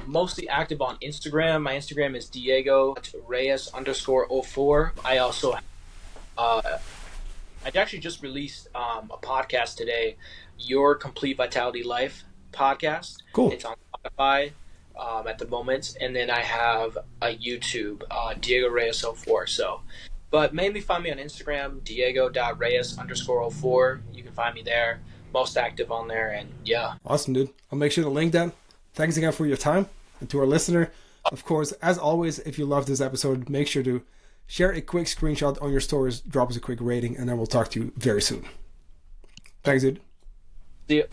mostly active on Instagram. My Instagram is Diego Reyes _04. I also I actually just released a podcast today, Your Complete Vitality Life podcast. Cool. It's on Spotify at the moment, and then I have a YouTube, Diego Reyes 04. So, but mainly find me on Instagram, Diego.Reyes _04. You can find me there. Most active on there, and yeah. Awesome, dude. I'll make sure to link that. Thanks again for your time. And to our listener, of course, as always, if you love this episode, make sure to share a quick screenshot on your stories, drop us a quick rating, and then we'll talk to you very soon. Thanks, dude. See you.